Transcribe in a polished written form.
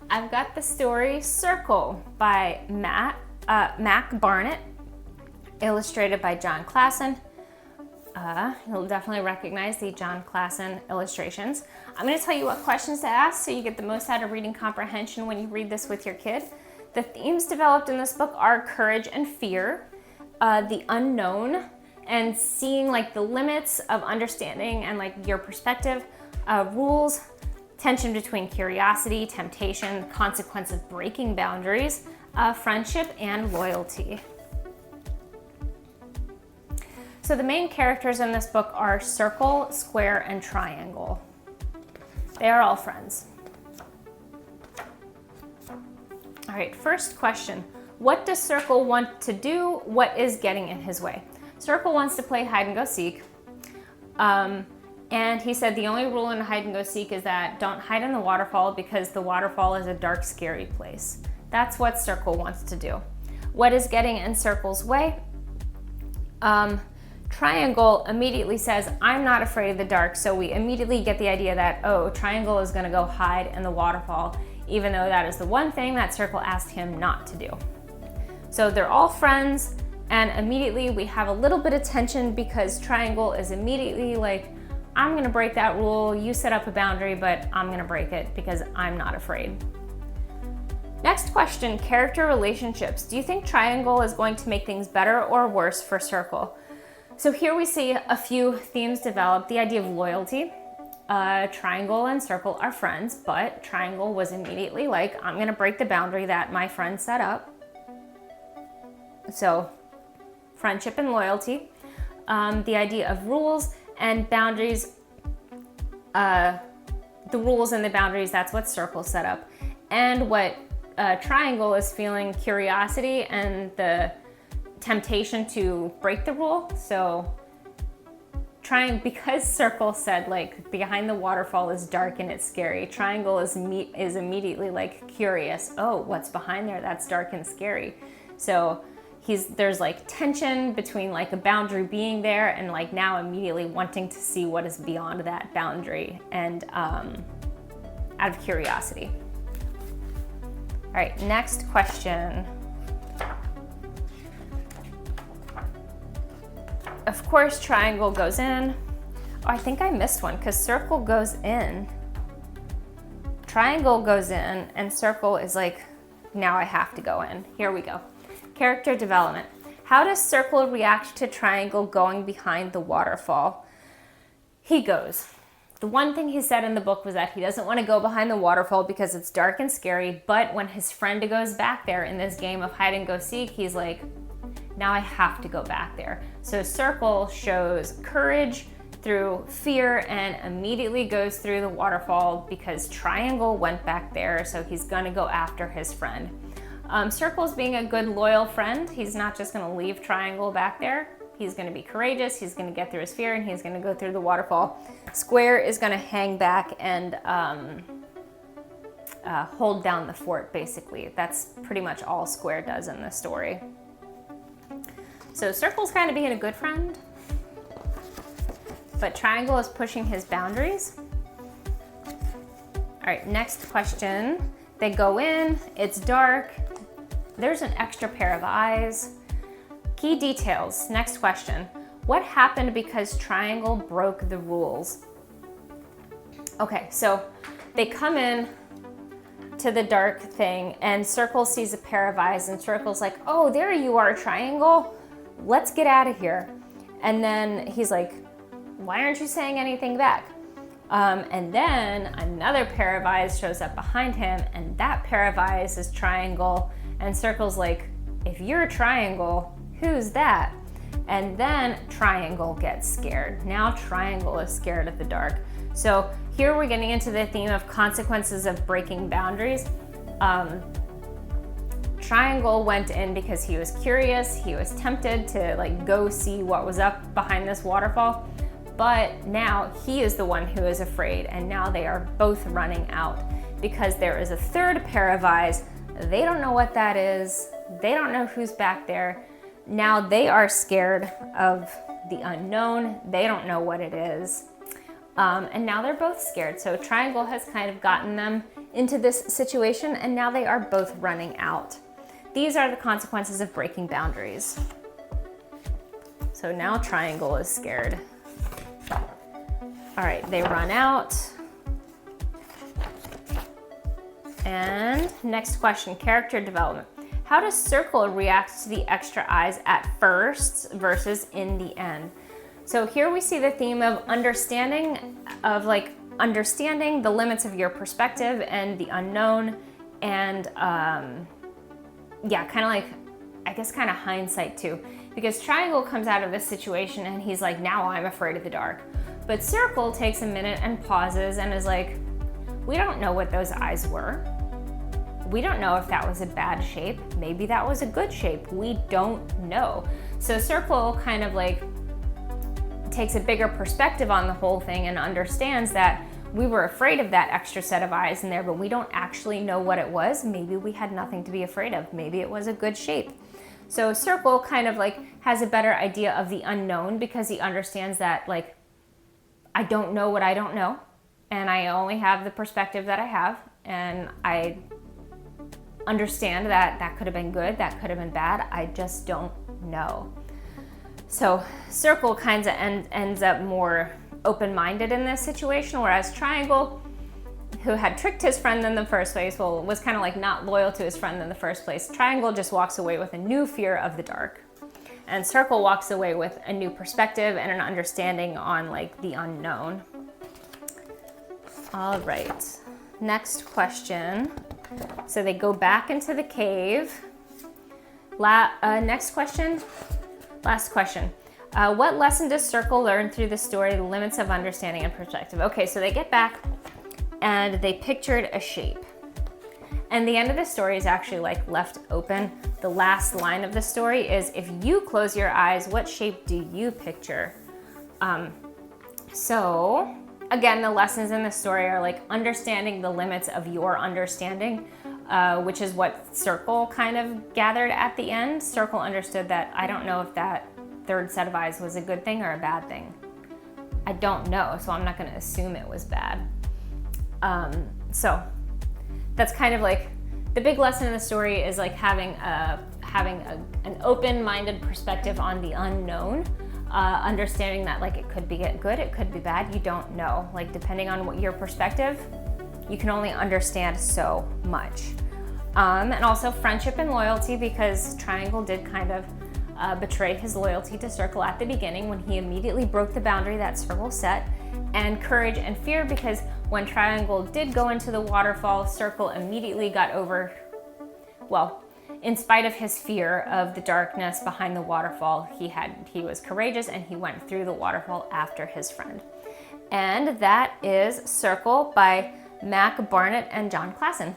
I've got the story Circle by Mac Barnett, illustrated by Jon Klassen. You'll definitely recognize the Jon Klassen illustrations. I'm going to tell you what questions to ask so you get the most out of reading comprehension when you read this with your kid. The themes developed in this book are courage and fear, the unknown, and seeing like the limits of understanding and like your perspective, rules, tension between curiosity, temptation, the consequence of breaking boundaries, friendship, and loyalty. So the main characters in this book are Circle, Square, and Triangle. They are all friends. All right, first question. What does Circle want to do? What is getting in his way? Circle wants to play hide and go seek. And he said the only rule in hide and go seek is that don't hide in the waterfall because the waterfall is a dark, scary place. That's what Circle wants to do. What is getting in Circle's way? Triangle immediately says, I'm not afraid of the dark. So we immediately get the idea that, oh, Triangle is gonna go hide in the waterfall, even though that is the one thing that Circle asked him not to do. So they're all friends, and immediately we have a little bit of tension because Triangle is immediately like, I'm gonna break that rule, you set up a boundary, but I'm gonna break it because I'm not afraid. Next question, character relationships. Do you think Triangle is going to make things better or worse for Circle? So here we see a few themes develop. The idea of loyalty. Triangle and Circle are friends, but Triangle was immediately like, I'm gonna break the boundary that my friend set up. So friendship and loyalty. The idea of rules and boundaries. The rules and the boundaries, that's what Circle set up. And what Triangle is feeling, curiosity and the temptation to break the rule. So because Circle said like behind the waterfall is dark and it's scary, Triangle is immediately like curious. Oh, what's behind there? That's dark and scary. So there's like tension between like a boundary being there and like now immediately wanting to see what is beyond that boundary and out of curiosity. All right, next question. Of course, Triangle goes in. Oh, I think I missed one because Circle goes in. Triangle goes in and Circle is like, now I have to go in. Here we go. Character development. How does Circle react to Triangle going behind the waterfall? He goes. The one thing he said in the book was that he doesn't want to go behind the waterfall because it's dark and scary, but when his friend goes back there in this game of hide and go seek, he's like, now I have to go back there. So Circle shows courage through fear and immediately goes through the waterfall because Triangle went back there, so he's gonna go after his friend. Circle's being a good, loyal friend. He's not just gonna leave Triangle back there. He's gonna be courageous, he's gonna get through his fear, and he's gonna go through the waterfall. Square is gonna hang back and hold down the fort, basically. That's pretty much all Square does in this story. So Circle's kind of being a good friend, but Triangle is pushing his boundaries. All right, next question. They go in, it's dark, there's an extra pair of eyes. Key details, next question. What happened because Triangle broke the rules? Okay, so they come in to the dark thing and Circle sees a pair of eyes and Circle's like, oh, there you are, Triangle. Let's get out of here. And then he's like, why aren't you saying anything back? And then another pair of eyes shows up behind him and that pair of eyes is Triangle. And Circle's like, if you're a Triangle, who's that? And then Triangle gets scared. Now Triangle is scared of the dark. So here we're getting into the theme of consequences of breaking boundaries. Triangle went in because he was curious, he was tempted to like go see what was up behind this waterfall, but now he is the one who is afraid, and now they are both running out because there is a third pair of eyes. They don't know what that is, they don't know who's back there. Now they are scared of the unknown, they don't know what it is, and now they're both scared. So Triangle has kind of gotten them into this situation, and now they are both running out. These are the consequences of breaking boundaries. So now triangle is scared. All right, they run out. And next question, character development. How does Circle react to the extra eyes at first versus in the end? So here we see the theme of understanding the limits of your perspective and the unknown, and yeah, kind of like, I guess kind of hindsight too, because Triangle comes out of this situation and he's like, now I'm afraid of the dark. But Circle takes a minute and pauses and is like, we don't know what those eyes were. We don't know if that was a bad shape. Maybe that was a good shape. We don't know. So Circle kind of like takes a bigger perspective on the whole thing and understands that we were afraid of that extra set of eyes in there, but we don't actually know what it was. Maybe we had nothing to be afraid of. Maybe it was a good shape. So Circle kind of like has a better idea of the unknown because he understands that, like, I don't know what I don't know, and I only have the perspective that I have, and I understand that that could have been good, that could have been bad, I just don't know. So Circle kind of ends up more open-minded in this situation, whereas Triangle, who had tricked his friend in the first place, well, was kind of like not loyal to his friend in the first place. Triangle just walks away with a new fear of the dark. And Circle walks away with a new perspective and an understanding on like the unknown. All right, next question. So they go back into the cave. Next question, last question. What lesson does Circle learn through the story, the limits of understanding and perspective? Okay, so they get back and they pictured a shape. And the end of the story is actually like left open. The last line of the story is, if you close your eyes, what shape do you picture? So again, the lessons in the story are like understanding the limits of your understanding, which is what Circle kind of gathered at the end. Circle understood that I don't know if that third set of eyes was a good thing or a bad thing. I don't know, so I'm not going to assume it was bad. So that's kind of like the big lesson in the story is like having an open-minded perspective on the unknown, understanding that like it could be good, it could be bad, you don't know. Like depending on what your perspective, you can only understand so much. And also friendship and loyalty, because Triangle did kind of betray his loyalty to Circle at the beginning when he immediately broke the boundary that Circle set, and courage and fear, because when Triangle did go into the waterfall, Circle immediately got over, well, in spite of his fear of the darkness behind the waterfall, he was courageous and he went through the waterfall after his friend. And that is Circle by Mac Barnett and Jon Klassen.